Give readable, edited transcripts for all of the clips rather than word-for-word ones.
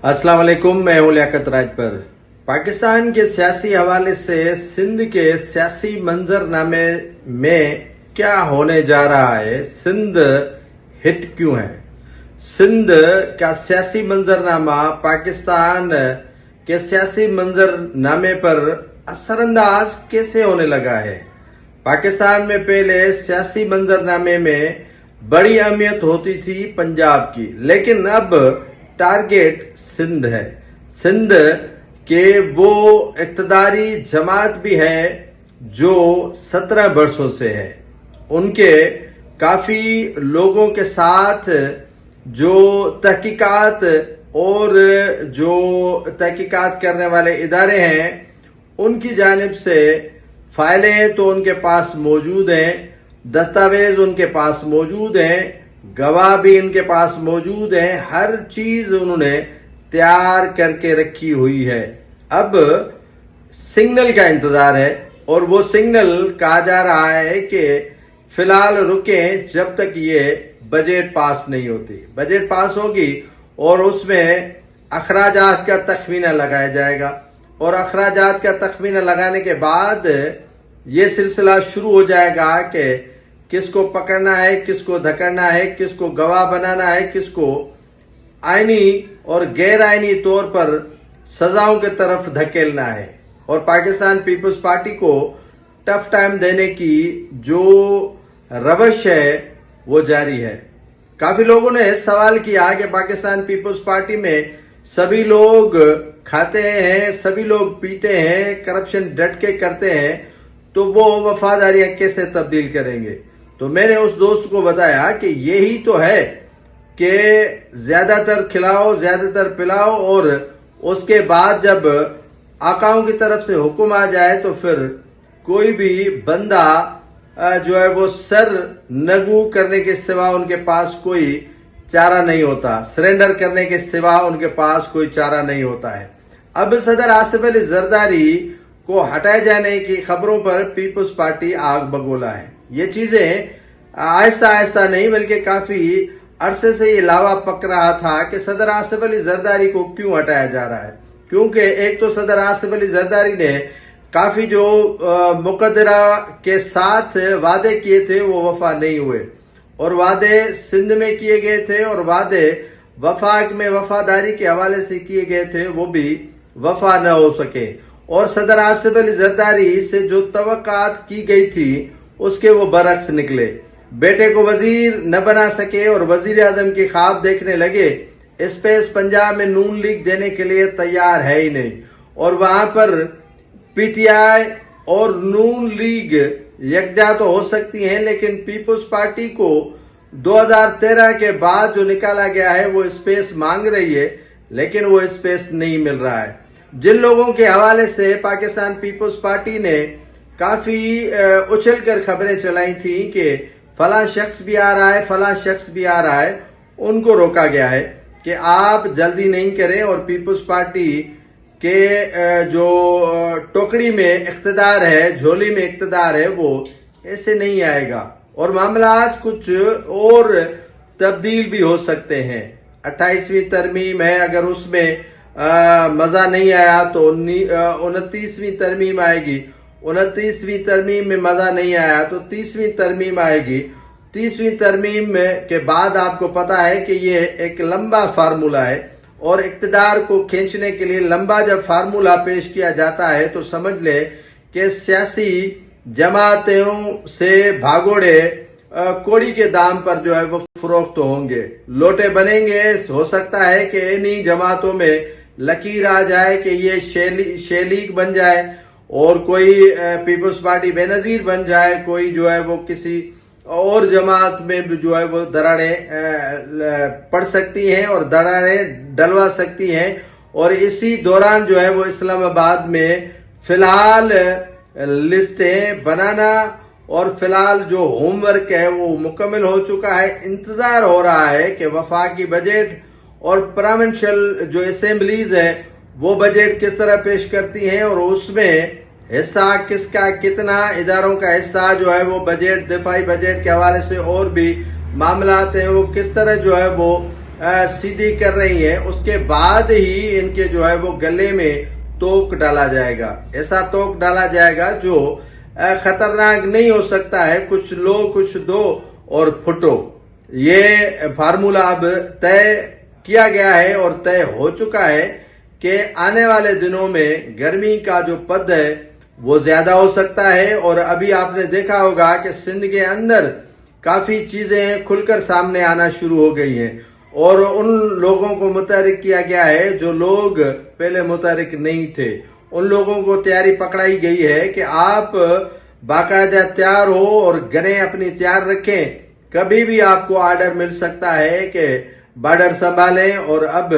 अस्सलाम वालेकुम, मैं हूं लियाकत राजपर। पाकिस्तान के सियासी हवाले से सिंध के सियासी मंजरनामे में क्या होने जा रहा है, सिंध हिट क्यों है, सिंध का सियासी मंजरनामा पाकिस्तान के सियासी मंजरनामे पर असरअंदाज कैसे होने लगा है। पाकिस्तान में पहले सियासी मंजरनामे में बड़ी अहमियत होती थी पंजाब की, लेकिन अब टारगेट सिंध है। सिंध के वो इक़्तिदारी जमात भी है जो 17 वर्षों से है। उनके काफ़ी लोगों के साथ जो तहकीकात और जो तहकीकात करने वाले इदारे हैं, उनकी जानिब से फाइलें तो उनके पास मौजूद हैं, दस्तावेज उनके पास मौजूद हैं, गवाह भी इनके पास मौजूद हैं, हर चीज उन्होंने तैयार करके रखी हुई है। अब सिग्नल का इंतजार है और वो सिग्नल कहा जा रहा है कि फिलहाल रुकें जब तक ये बजट पास नहीं होती। बजट पास होगी और उसमें अखराजात का तखमीना लगाया जाएगा और अखराजात का तखमीना लगाने के बाद ये सिलसिला शुरू हो जाएगा कि किसको पकड़ना है, किसको धकड़ना है, किसको गवाह बनाना है, किसको आईनी और गैर आईनी तौर पर सजाओं की तरफ धकेलना है। और पाकिस्तान पीपल्स पार्टी को टफ टाइम देने की जो रवश है वो जारी है। काफी लोगों ने सवाल किया कि पाकिस्तान पीपल्स पार्टी में सभी लोग खाते हैं, सभी लोग पीते हैं, करप्शन डट के करते हैं, तो वो वफादारियां कैसे तब्दील करेंगे। तो मैंने उस दोस्त को बताया कि यही तो है कि ज्यादातर खिलाओ, ज्यादातर पिलाओ और उसके बाद जब आकाओं की तरफ से हुक्म आ जाए तो फिर कोई भी बंदा जो है वो सर नगू करने के सिवा उनके पास कोई चारा नहीं होता, सरेंडर करने के सिवा उनके पास कोई चारा नहीं होता है। अब सदर आसिफ अली जरदारी को हटाए जाने की खबरों पर पीपल्स पार्टी आग बगोला है। ये चीजें आहिस्ता आहिस्ता नहीं बल्कि काफी अरसे से ये लावा पक रहा था कि सदर आसिफ अली जरदारी को क्यों हटाया जा रहा है, क्योंकि एक तो सदर आसिफ अली जरदारी ने काफी जो मुकद्दरा के साथ वादे किए थे वो वफा नहीं हुए और वादे सिंध में किए गए थे और वादे वफाक में वफादारी के हवाले से किए गए थे वो भी वफा न हो सके। और सदर आसिफ अली जरदारी से जो तवक्कात की गई थी उसके वो बरक्स निकले। बेटे को वजीर न बना सके और वजीर आजम की ख्वाब देखने लगे। स्पेस पंजाब में नून लीग देने के लिए तैयार है ही नहीं और वहां पर पीटीआई और नून लीग यकजा तो हो सकती हैं, लेकिन पीपल्स पार्टी को 2013 के बाद जो निकाला गया है वो स्पेस मांग रही है, लेकिन वो स्पेस नहीं मिल रहा है। जिन लोगों के हवाले से पाकिस्तान पीपल्स पार्टी ने काफी उछल कर खबरें चलाई थी कि फला शख्स भी आ रहा है, फला शख्स भी आ रहा है, उनको रोका गया है कि आप जल्दी नहीं करें और पीपल्स पार्टी के जो टोकरी में इक़्तिदार है, झोली में इक़्तिदार है, वो ऐसे नहीं आएगा और मामला कुछ और तब्दील भी हो सकते हैं। 28वीं तरमीम है, अगर उसमें मजा नहीं आया तो 29वीं तरमीम आएगी, 29वीं तरमीम में मजा नहीं आया तो 30वीं तरमीम आएगी। 30वीं तरमीम के बाद आपको पता है कि ये एक लंबा फार्मूला है और इक़्तिदार को खींचने के लिए लंबा जब फार्मूला पेश किया जाता है तो समझ ले कि सियासी जमातों से भागोड़े कोड़ी के दाम पर जो है वो फरोख्त होंगे, लोटे बनेंगे। हो सकता है कि इन्हीं जमातों में लकीर आ जाए कि ये शेलीक बन जाए और कोई पीपल्स पार्टी बेनजीर बन जाए, कोई जो है वो किसी और जमात में जो है वो दरारें पड़ सकती हैं और दरारें डलवा सकती हैं। और इसी दौरान जो है वो इस्लामाबाद में फिलहाल लिस्टें बनाना और फिलहाल जो होमवर्क है वो मुकम्मल हो चुका है। इंतजार हो रहा है कि वफाकी बजट और प्रोविंशियल जो असेंबलीज है वो बजट किस तरह पेश करती हैं और उसमें हिस्सा किसका कितना, इदारों का हिस्सा जो है वो बजट, दिफाई बजट के हवाले से और भी मामलात हैं वो किस तरह जो है वो सीधी कर रही हैं, उसके बाद ही इनके जो है वो गले में तोक डाला जाएगा। ऐसा तोक डाला जाएगा जो खतरनाक नहीं हो सकता है, कुछ लो कुछ दो और फुटो। ये फार्मूला अब तय किया गया है और तय हो चुका है कि आने वाले दिनों में गर्मी का जो पद है वो ज्यादा हो सकता है। और अभी आपने देखा होगा कि सिंध के अंदर काफी चीजें खुलकर सामने आना शुरू हो गई हैं और उन लोगों को मुतहरिक किया गया है जो लोग पहले मुतहरिक नहीं थे। उन लोगों को तैयारी पकड़ाई गई है कि आप बाकायदा तैयार हो और गने अपनी तैयार रखें, कभी भी आपको आर्डर मिल सकता है कि बॉर्डर संभालें। और अब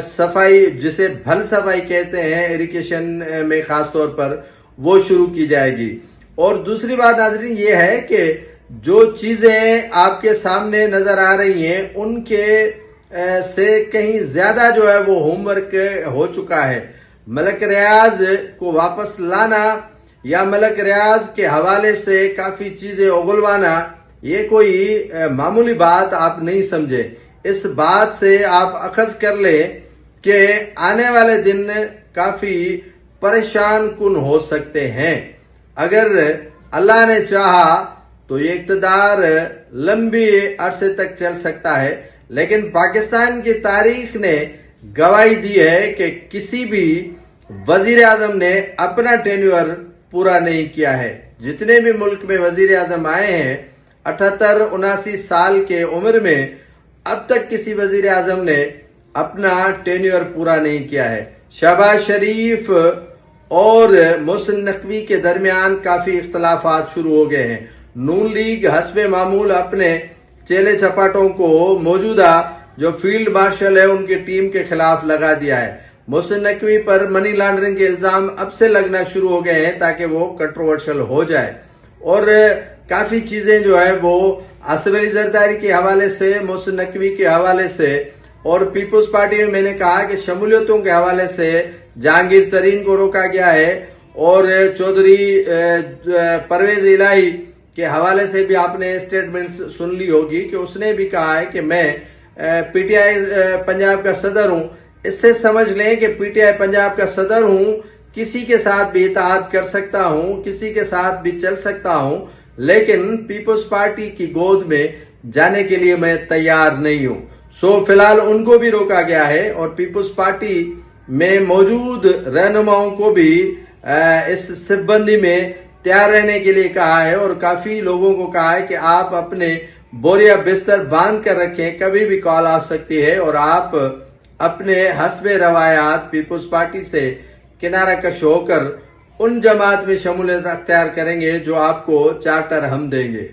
सफाई, जिसे भल सफाई कहते हैं इरिगेशन में खास तौर पर, वो शुरू की जाएगी। और दूसरी बात नाज़रीन ये है कि जो चीजें आपके सामने नजर आ रही हैं उनके से कहीं ज्यादा जो है वो होमवर्क हो चुका है। मलक रियाज को वापस लाना या मलक रियाज के हवाले से काफी चीजें उगलवाना, ये कोई मामूली बात आप नहीं समझे। इस बात से आप अखज़ कर ले कि आने वाले दिन काफी परेशान कुन हो सकते हैं। अगर अल्लाह ने चाहा तो ये इक़्तिदार लंबी अरसे तक चल सकता है, लेकिन पाकिस्तान की तारीख ने गवाही दी है कि किसी भी वजीर आजम ने अपना टेन्योर पूरा नहीं किया है। जितने भी मुल्क में वजीर आजम आए हैं 78-79 साल के उम्र में, अब तक किसी वजीर आजम ने अपना टेन्योर पूरा नहीं किया है। शहबाज शरीफ और मोहसिन नकवी के दरमियान काफी इख्तलाफात शुरू हो गए हैं। नून लीग हस्बे मामूल अपने चेले चपाटों को मौजूदा जो फील्ड मार्शल है उनकी टीम के खिलाफ लगा दिया है। मोहसिन नकवी पर मनी लॉन्ड्रिंग के इल्जाम अब से लगना शुरू हो गए हैं ताकि वो कंट्रोवर्शियल हो जाए। और काफी चीजें जो है वो आसिफ अली जरदारी के हवाले से, मोहसिन नकवी के हवाले से और पीपुल्स पार्टी में मैंने कहा कि शमूलियतों के हवाले से जहांगीर तरीन को रोका गया है और चौधरी परवेज इलाही के हवाले से भी आपने स्टेटमेंट सुन ली होगी कि उसने भी कहा है कि मैं पीटीआई पंजाब का सदर हूं। इससे समझ लें कि पीटीआई पंजाब का सदर हूं, किसी के साथ भी इत्तेहाद कर सकता हूं, किसी के साथ भी चल सकता हूं, लेकिन पीपुल्स पार्टी की गोद में जाने के लिए मैं तैयार नहीं हूं। सो फिलहाल उनको भी रोका गया है और पीपुल्स पार्टी में मौजूद रहनुमाओं को भी इस सिबंदी में तैयार रहने के लिए कहा है और काफी लोगों को कहा है कि आप अपने बोरिया बिस्तर बांध कर रखें, कभी भी कॉल आ सकती है और आप अपने हस्बे रवायात पीपुल्स पार्टी से किनारा कश होकर उन जमात में शमूलियत अख्तियार करेंगे जो आपको चार्टर हम देंगे।